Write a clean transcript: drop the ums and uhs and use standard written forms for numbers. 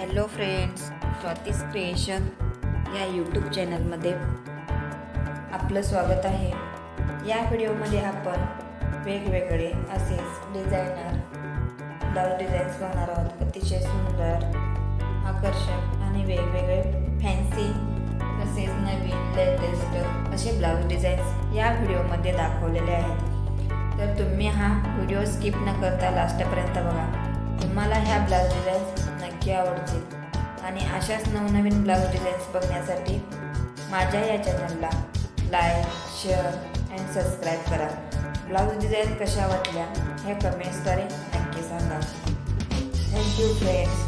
Hello friends, Swati's creation या YouTube चॅनलमध्ये आपलं स्वागत आहे. या व्हिडिओमध्ये आपण वेगवेगळे असेच डिझायनर ब्लाऊज डिझाईन्स बघणार आहोत. अतिशय सुंदर, आकर्षक आणि वेगवेगळे फॅन्सी तसेच नवीन लेटेस्ट असे ब्लाऊज डिझाईन्स या व्हिडिओमध्ये दाखवलेले आहेत. तर तुम्ही हा व्हिडिओ स्किप न करता लास्टपर्यंत बघा. तुम्हाला ह्या ब्लाऊज डिझाईन्स नक्की आवडतील आणि अशाच नवनवीन ब्लाऊज डिझाईन्स बघण्यासाठी माझ्या या चॅनलला लाईक, शेअर अँड सबस्क्राईब करा. ब्लाऊज डिझाईन कशा वाटल्या हे कमेंट्सद्वारे नक्की सांगा. Thank you friends.